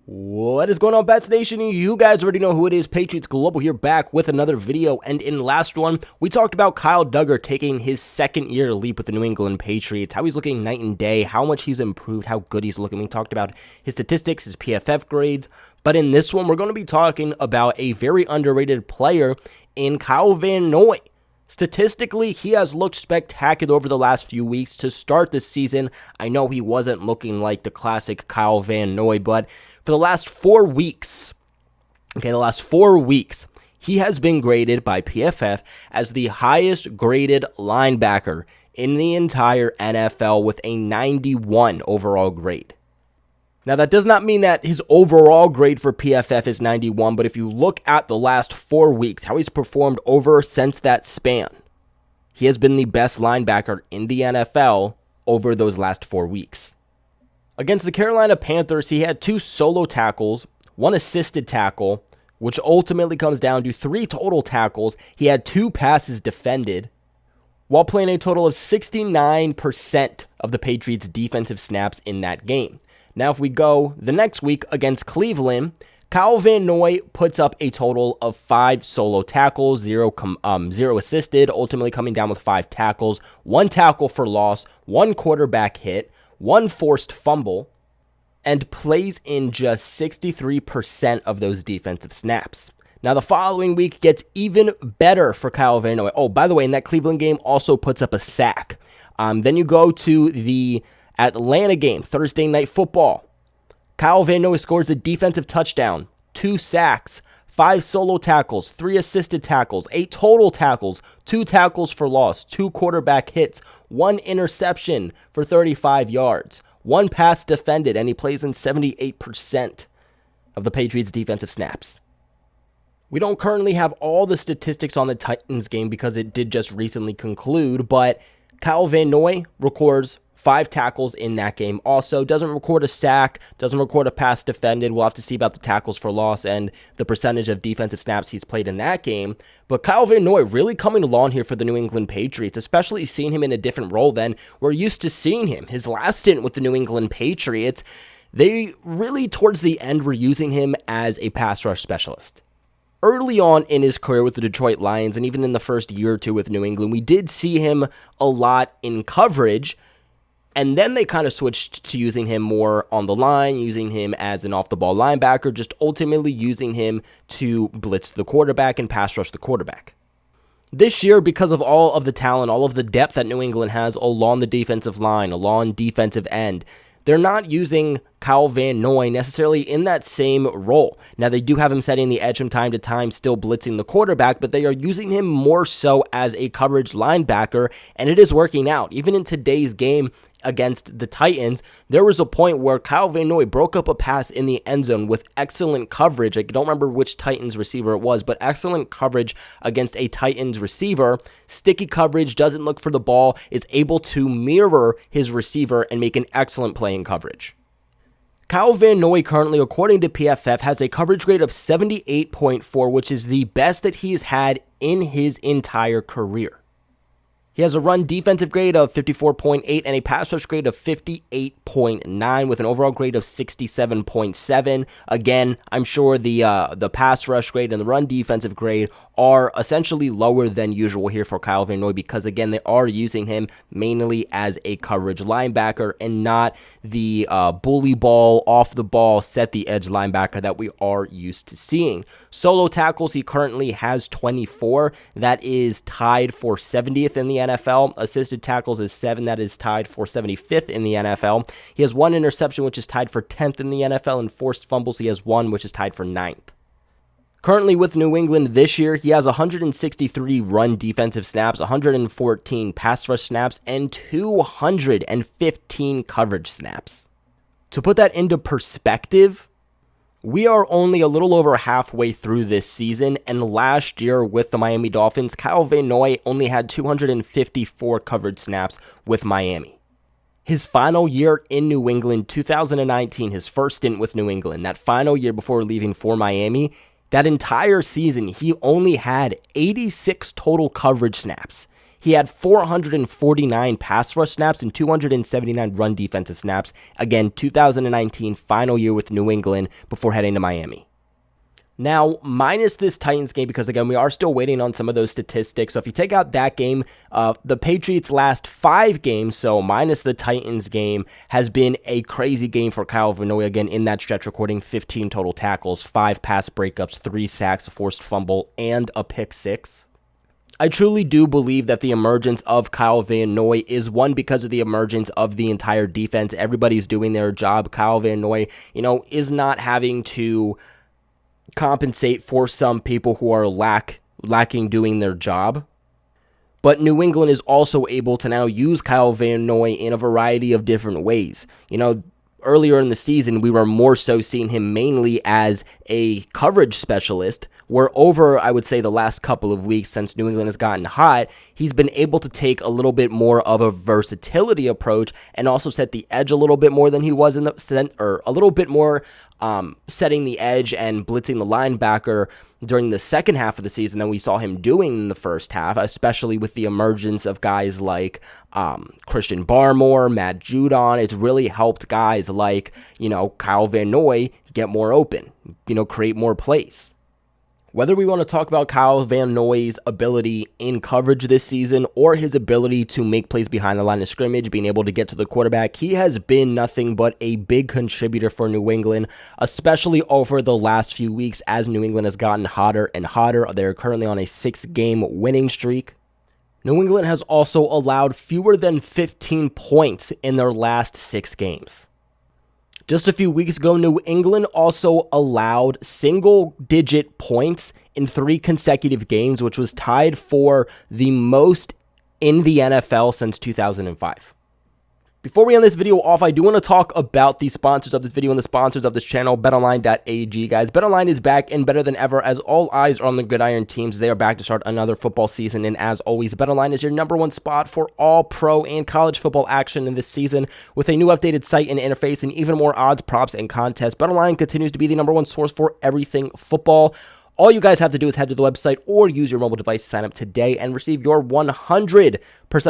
What is going on, Bats Nation? You guys already know who it is. Patriots Global here, back with another video. And in the last one, we talked about Kyle Duggar taking his second year leap with the New England Patriots, how he's looking night and day, how much he's improved, how good he's looking. We talked about his statistics, his PFF grades. But in this one, we're going to be talking about a very underrated player in Kyle Van Noy. Statistically, he has looked spectacular over the last few weeks to start this season. I know he wasn't looking like the classic Kyle Van Noy, but for the last 4 weeks, he has been graded by PFF as the highest graded linebacker in the entire NFL with a 91 overall grade. Now, that does not mean that his overall grade for PFF is 91, but if you look at the last 4 weeks, how he's performed over since that span, he has been the best linebacker in the NFL over those last 4 weeks. Against the Carolina Panthers, he had 2 solo tackles, 1 assisted tackle, which ultimately comes down to 3 total tackles. He had 2 passes defended, while playing a total of 69% of the Patriots' defensive snaps in that game. Now, if we go the next week against Cleveland, Kyle Van Noy puts up a total of 5 solo tackles, 0 assisted, ultimately coming down with 5 tackles, 1 tackle for loss, 1 quarterback hit, 1 forced fumble, and plays in just 63% of those defensive snaps. Now, the following week gets even better for Kyle Van Noy. Oh, by the way, in that Cleveland game, also puts up a sack. Then you go to the Atlanta game, Thursday Night Football. Kyle Van Noy scores a defensive touchdown, 2 sacks, 5 solo tackles, 3 assisted tackles, 8 total tackles, 2 tackles for loss, 2 quarterback hits, 1 interception for 35 yards, 1 pass defended, and he plays in 78% of the Patriots' defensive snaps. We don't currently have all the statistics on the Titans game because it did just recently conclude, but Kyle Van Noy records 5 tackles in that game. Also, doesn't record a sack, doesn't record a pass defended. We'll have to see about the tackles for loss and the percentage of defensive snaps he's played in that game. But Kyle Van Noy really coming along here for the New England Patriots, especially seeing him in a different role than we're used to seeing him. His last stint with the New England Patriots, they really, towards the end, were using him as a pass rush specialist. Early on in his career with the Detroit Lions, and even in the first year or two with New England, we did see him a lot in coverage. And then they kind of switched to using him more on the line, using him as an off-the-ball linebacker, just ultimately using him to blitz the quarterback and pass rush the quarterback. This year, because of all of the talent, all of the depth that New England has along the defensive line, along defensive end, they're not using Kyle Van Noy necessarily in that same role. Now, they do have him setting the edge from time to time, still blitzing the quarterback, but they are using him more so as a coverage linebacker, and it is working out. Even in today's game against the Titans, there was a point where Kyle Van Noy broke up a pass in the end zone with excellent coverage. I don't remember which Titans receiver it was, but excellent coverage against a Titans receiver. Sticky coverage, doesn't look for the ball, is able to mirror his receiver and make an excellent play in coverage. Kyle Van Noy currently, according to PFF, has a coverage grade of 78.4, which is the best that he's had in his entire career. He has a run defensive grade of 54.8 and a pass rush grade of 58.9 with an overall grade of 67.7. Again, I'm sure the pass rush grade and the run defensive grade are essentially lower than usual here for Kyle Van Noy because, again, they are using him mainly as a coverage linebacker and not the bully ball, off the ball, set the edge linebacker that we are used to seeing. Solo tackles, he currently has 24. That is tied for 70th in the NFL. Assisted tackles is 7. That is tied for 75th in the NFL. He has 1 interception, which is tied for 10th in the NFL, and forced fumbles, he has 1, which is tied for 9th. Currently with New England this year, he has 163 run defensive snaps, 114 pass rush snaps, and 215 coverage snaps. To put that into perspective, we are only a little over halfway through this season, and last year with the Miami Dolphins, Kyle Van Noy only had 254 coverage snaps with Miami. His final year in New England, 2019, his first stint with New England, that final year before leaving for Miami, that entire season, he only had 86 total coverage snaps. he had 449 pass rush snaps and 279 run defensive snaps. Again, 2019 final year with New England before heading to Miami. Now, minus this Titans game, because again, we are still waiting on some of those statistics. So if you take out that game, the Patriots' last 5 games, so minus the Titans game, has been a crazy game for Kyle Van Noy. Again, in that stretch, recording 15 total tackles, 5 pass breakups, 3 sacks, a forced fumble, and a pick 6. I truly do believe that the emergence of Kyle Van Noy is one because of the emergence of the entire defense. Everybody's doing their job. Kyle Van Noy, is not having to compensate for some people who are lacking doing their job. But New England is also able to now use Kyle Van Noy in a variety of different ways. Earlier in the season, we were more so seeing him mainly as a coverage specialist, where over, I would say, the last couple of weeks since New England has gotten hot, he's been able to take a little bit more of a versatility approach and also set the edge a little bit more than he was in a little bit more setting the edge and blitzing the linebacker during the second half of the season than we saw him doing in the first half, especially with the emergence of guys like Christian Barmore, Matt Judon. It's really helped guys like, Kyle Van Noy get more open, create more plays. Whether we want to talk about Kyle Van Noy's ability in coverage this season or his ability to make plays behind the line of scrimmage, being able to get to the quarterback, he has been nothing but a big contributor for New England, especially over the last few weeks as New England has gotten hotter and hotter. They're currently on a 6-game winning streak. New England has also allowed fewer than 15 points in their last 6 games. Just a few weeks ago, New England also allowed single-digit points in 3 consecutive games, which was tied for the most in the NFL since 2005. Before we end this video off, I do want to talk about the sponsors of this video and the sponsors of this channel, betonline.ag. Guys, BetOnline is back and better than ever as all eyes are on the Gridiron teams. They are back to start another football season, and as always, BetOnline is your #1 spot for all pro and college football action in this season. With a new updated site and interface and even more odds, props, and contests, BetOnline continues to be the #1 source for everything football. All you guys have to do is head to the website or use your mobile device to sign up today and receive your 100%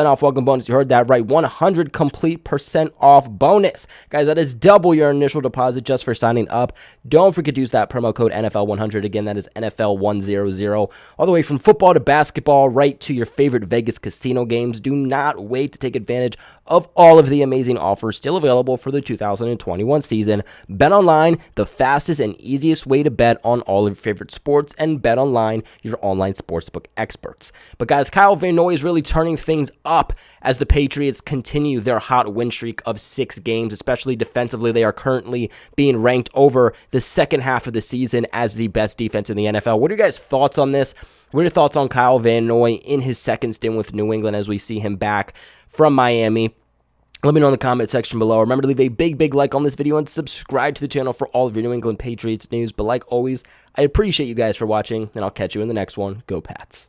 off welcome bonus. You heard that right, 100% off bonus. Guys, that is double your initial deposit just for signing up. Don't forget to use that promo code NFL100. Again, that is NFL100. All the way from football to basketball, right to your favorite Vegas casino games. Do not wait to take advantage of all of the amazing offers still available for the 2021 season. BetOnline, the fastest and easiest way to bet on all of your favorite sports, and BetOnline, your online sportsbook experts. But guys, Kyle Van Noy is really turning things up as the Patriots continue their hot win streak of 6 games, especially defensively. They are currently being ranked over the second half of the season as the best defense in the NFL. What are your guys' thoughts on this? What are your thoughts on Kyle Van Noy in his second stint with New England as we see him back from Miami? Let me know in the comment section below. Remember to leave a big like on this video and subscribe to the channel for all of your New England Patriots news. But like always, I appreciate you guys for watching, and I'll catch you in the next one. Go Pats.